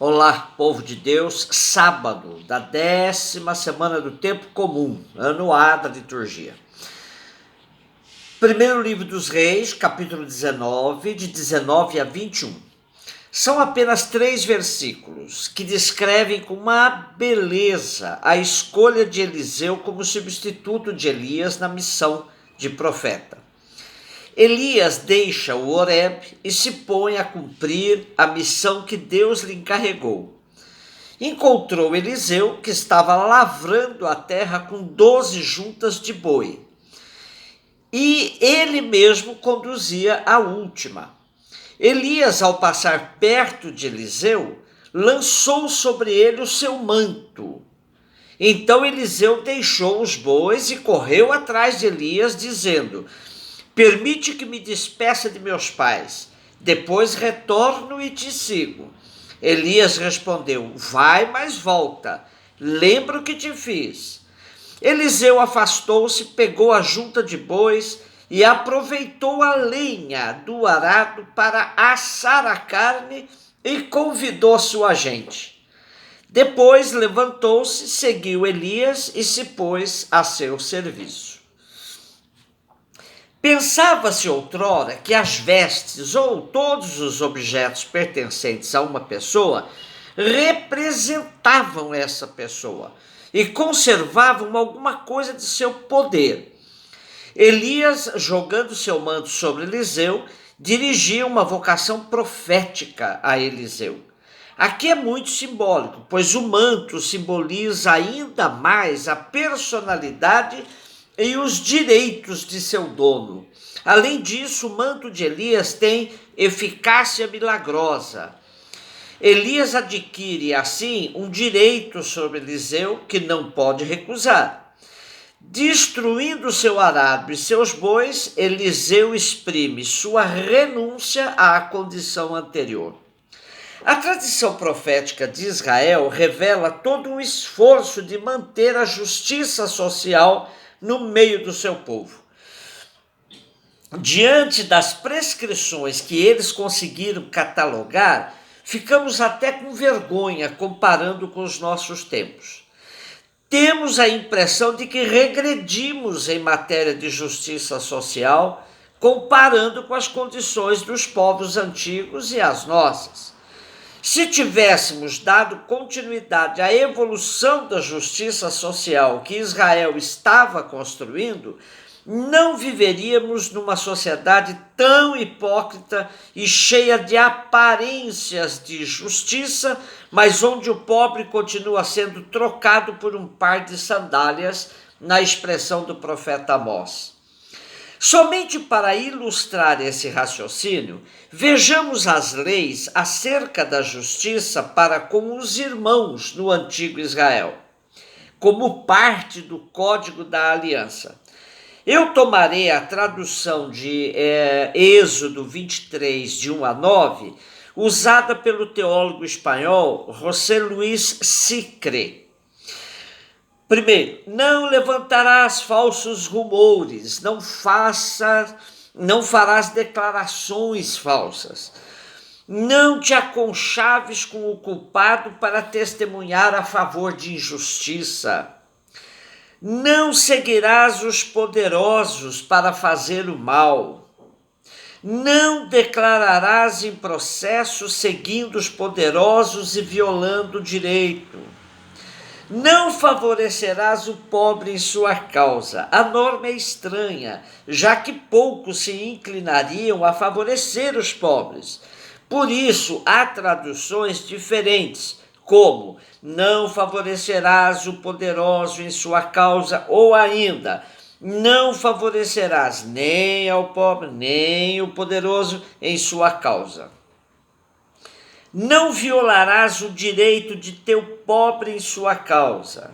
Olá, povo de Deus, sábado da 10ª semana do tempo comum, ano A da liturgia. Primeiro livro dos Reis, capítulo 19, de 19 a 21. São apenas 3 versículos que descrevem com uma beleza a escolha de Eliseu como substituto de Elias na missão de profeta. Elias deixa o Horeb e se põe a cumprir a missão que Deus lhe encarregou. Encontrou Eliseu, que estava lavrando a terra com 12 juntas de boi. E ele mesmo conduzia a última. Elias, ao passar perto de Eliseu, lançou sobre ele o seu manto. Então Eliseu deixou os bois e correu atrás de Elias, dizendo: permite que me despeça de meus pais, depois retorno e te sigo. Elias respondeu: vai, mas volta, lembra o que te fiz. Eliseu afastou-se, pegou a junta de bois e aproveitou a lenha do arado para assar a carne e convidou sua gente. Depois levantou-se, seguiu Elias e se pôs a seu serviço. Pensava-se outrora que as vestes ou todos os objetos pertencentes a uma pessoa representavam essa pessoa e conservavam alguma coisa de seu poder. Elias, jogando seu manto sobre Eliseu, dirigia uma vocação profética a Eliseu. Aqui é muito simbólico, pois o manto simboliza ainda mais a personalidade e os direitos de seu dono. Além disso, o manto de Elias tem eficácia milagrosa. Elias adquire, assim, um direito sobre Eliseu que não pode recusar. Destruindo seu arado e seus bois, Eliseu exprime sua renúncia à condição anterior. A tradição profética de Israel revela todo um esforço de manter a justiça social no meio do seu povo. Diante das prescrições que eles conseguiram catalogar, ficamos até com vergonha comparando com os nossos tempos. Temos a impressão de que regredimos em matéria de justiça social, comparando com as condições dos povos antigos e as nossas. Se tivéssemos dado continuidade à evolução da justiça social que Israel estava construindo, não viveríamos numa sociedade tão hipócrita e cheia de aparências de justiça, mas onde o pobre continua sendo trocado por um par de sandálias, na expressão do profeta Amós. Somente para ilustrar esse raciocínio, vejamos as leis acerca da justiça para com os irmãos no antigo Israel, como parte do Código da Aliança. Eu tomarei a tradução de Êxodo 23, de 1 a 9, usada pelo teólogo espanhol José Luis Sicre. Primeiro, não levantarás falsos rumores, não farás declarações falsas. Não te aconchaves com o culpado para testemunhar a favor de injustiça. Não seguirás os poderosos para fazer o mal. Não declararás em processo seguindo os poderosos e violando o direito. Não favorecerás o pobre em sua causa. A norma é estranha, já que poucos se inclinariam a favorecer os pobres. Por isso, há traduções diferentes, como não favorecerás o poderoso em sua causa, ou ainda, não favorecerás nem ao pobre, nem o poderoso em sua causa. Não violarás o direito de teu pobre em sua causa.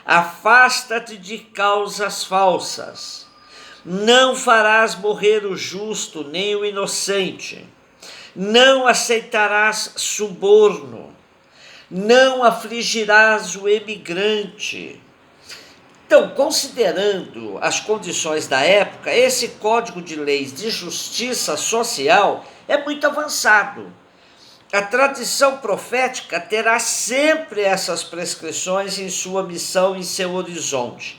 Afasta-te de causas falsas. Não farás morrer o justo nem o inocente. Não aceitarás suborno. Não afligirás o emigrante. Então, considerando as condições da época, esse Código de Leis de Justiça Social é muito avançado. a tradição profética terá sempre essas prescrições em sua missão, em seu horizonte.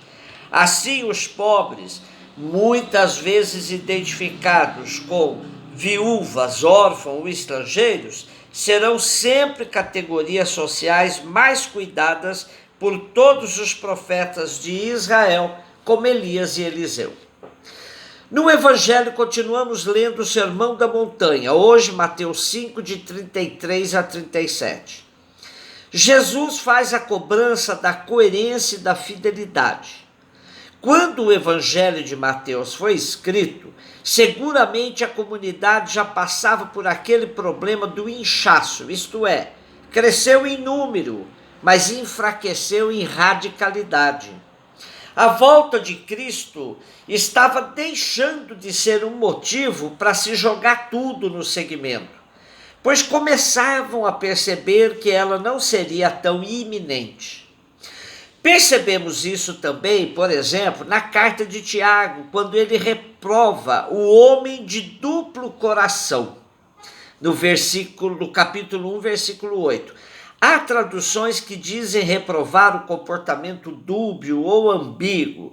Assim, os pobres, muitas vezes identificados com viúvas, órfãos ou estrangeiros, serão sempre categorias sociais mais cuidadas por todos os profetas de Israel, como Elias e Eliseu. No Evangelho, continuamos lendo o Sermão da Montanha, hoje Mateus 5, de 33 a 37. Jesus faz a cobrança da coerência e da fidelidade. Quando o Evangelho de Mateus foi escrito, seguramente a comunidade já passava por aquele problema do inchaço, isto é, cresceu em número, mas enfraqueceu em radicalidade. A volta de Cristo estava deixando de ser um motivo para se jogar tudo no segmento, pois começavam a perceber que ela não seria tão iminente. Percebemos isso também, por exemplo, na carta de Tiago, quando ele reprova o homem de duplo coração, no capítulo 1, versículo 8. Há traduções que dizem reprovar o comportamento dúbio ou ambíguo.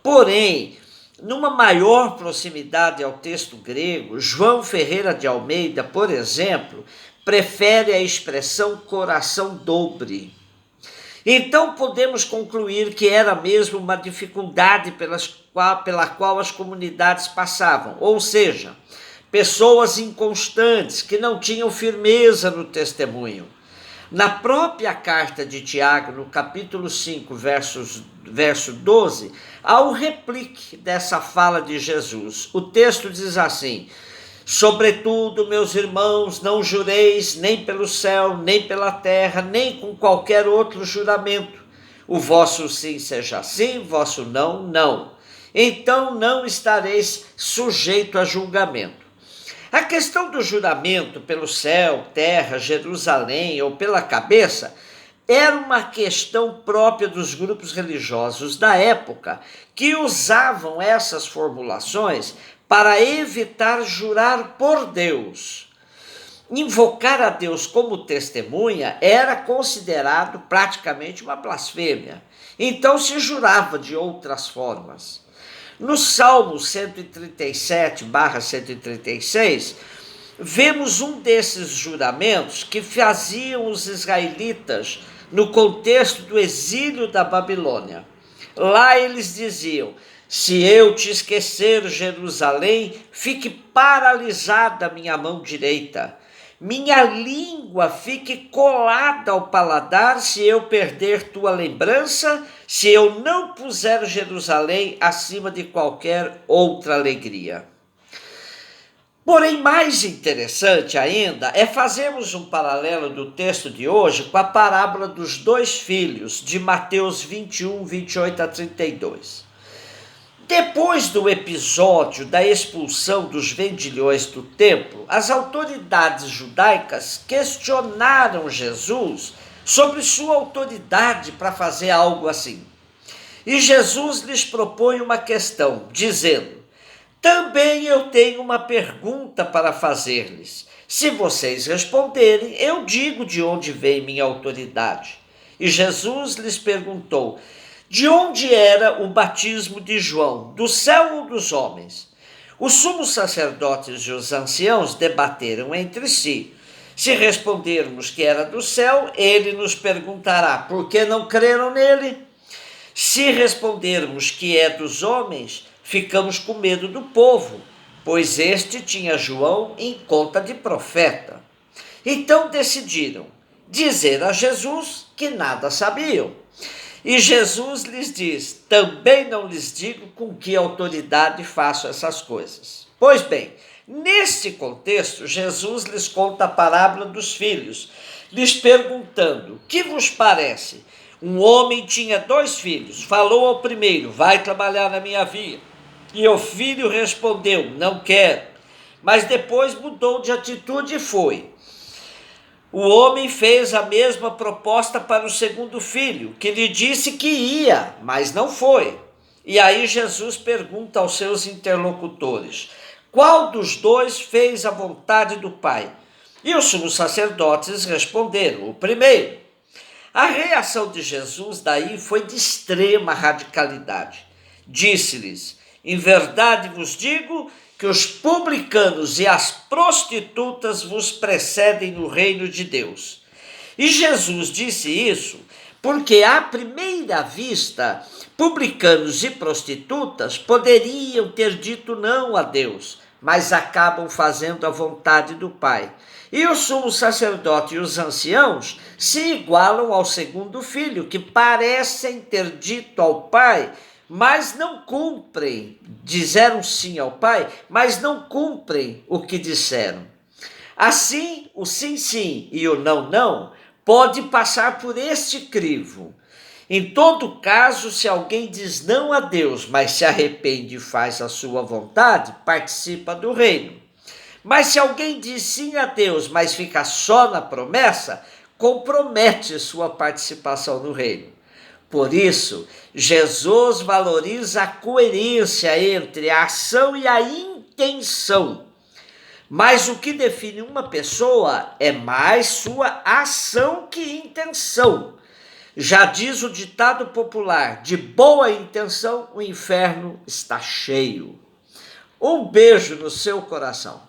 Porém, numa maior proximidade ao texto grego, João Ferreira de Almeida, por exemplo, prefere a expressão coração dobre. Então podemos concluir que era mesmo uma dificuldade pela qual as comunidades passavam, ou seja, pessoas inconstantes que não tinham firmeza no testemunho. Na própria carta de Tiago, no capítulo 5, verso 12, há um replique dessa fala de Jesus. O texto diz assim: sobretudo, meus irmãos, não jureis nem pelo céu, nem pela terra, nem com qualquer outro juramento. O vosso sim seja sim, o vosso não, não. Então não estareis sujeito a julgamento. A questão do juramento pelo céu, terra, Jerusalém ou pela cabeça era uma questão própria dos grupos religiosos da época que usavam essas formulações para evitar jurar por Deus. Invocar a Deus como testemunha era considerado praticamente uma blasfêmia. Então se jurava de outras formas. No Salmo 137/136, vemos um desses juramentos que faziam os israelitas no contexto do exílio da Babilônia. Lá eles diziam: se eu te esquecer, Jerusalém, fique paralisada a minha mão direita. Minha língua fique colada ao paladar se eu perder tua lembrança, se eu não puser Jerusalém acima de qualquer outra alegria. Porém, mais interessante ainda é fazermos um paralelo do texto de hoje com a parábola dos 2 filhos, de Mateus 21, 28 a 32. Depois do episódio da expulsão dos vendilhões do templo, as autoridades judaicas questionaram Jesus sobre sua autoridade para fazer algo assim. E Jesus lhes propõe uma questão, dizendo: também eu tenho uma pergunta para fazer-lhes. Se vocês responderem, eu digo de onde vem minha autoridade. E Jesus lhes perguntou: de onde era o batismo de João, do céu ou dos homens? Os sumos sacerdotes e os anciãos debateram entre si. Se respondermos que era do céu, ele nos perguntará: por que não creram nele? Se respondermos que é dos homens, ficamos com medo do povo, pois este tinha João em conta de profeta. Então decidiram dizer a Jesus que nada sabiam. E Jesus lhes diz: também não lhes digo com que autoridade faço essas coisas. Pois bem, neste contexto, Jesus lhes conta a parábola dos filhos, lhes perguntando: que vos parece? Um homem tinha 2 filhos, falou ao primeiro: vai trabalhar na minha vinha. E o filho respondeu: não quero. Mas depois mudou de atitude e foi. O homem fez a mesma proposta para o segundo filho, que lhe disse que ia, mas não foi. E aí Jesus pergunta aos seus interlocutores: qual dos 2 fez a vontade do Pai? E os sumos sacerdotes responderam. O primeiro, a reação de Jesus daí foi de extrema radicalidade. Disse-lhes: em verdade vos digo que os publicanos e as prostitutas vos precedem no reino de Deus. E Jesus disse isso porque, à primeira vista, publicanos e prostitutas poderiam ter dito não a Deus, mas acabam fazendo a vontade do Pai. E o sumo sacerdote e os anciãos se igualam ao segundo filho, que parecem ter dito ao Pai, mas não cumprem. Disseram sim ao Pai, mas não cumprem o que disseram. Assim, o sim, sim e o não, não pode passar por este crivo. Em todo caso, se alguém diz não a Deus, mas se arrepende e faz a sua vontade, participa do reino. Mas se alguém diz sim a Deus, mas fica só na promessa, compromete sua participação no reino. Por isso, Jesus valoriza a coerência entre a ação e a intenção. Mas o que define uma pessoa é mais sua ação que intenção. Já diz o ditado popular: de boa intenção o inferno está cheio. Um beijo no seu coração.